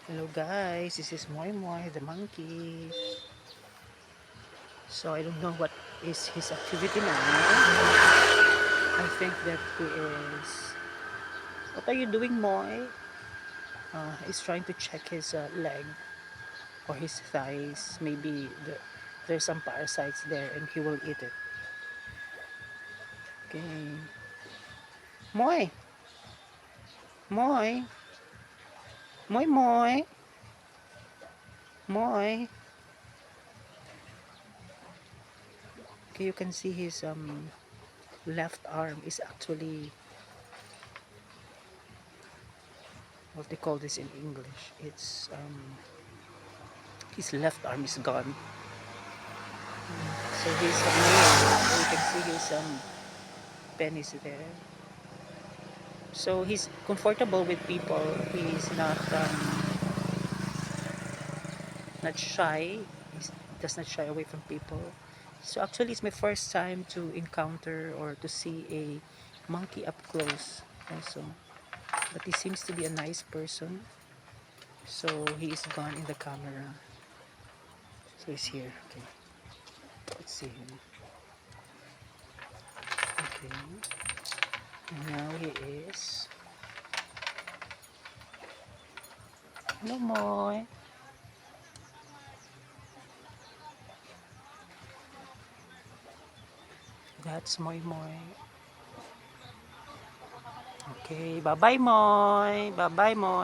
Hello guys, this is Moymoy, the monkey. So I don't know what is his activity now. I think that he is... What are you doing, Moy? He's trying to check his leg or his thighs. Maybe there's some parasites there and he will eat it. Okay. Moy! Moy! Moy Moy! Moy! Okay, you can see his left arm is actually... What they call this in English? It's his left arm is gone. So he's a male. You can see his penis there. So he's comfortable with people. He's not shy. He does not shy away from people. So actually, it's my first time to encounter or to see a monkey up close also. But he seems to be a nice person. So he is gone in the camera. So he's here. Okay. Let's see him. Okay. And now he is... Hello, Moy. That's Moymoy. Okay, bye-bye, Moy. Bye-bye, Moy.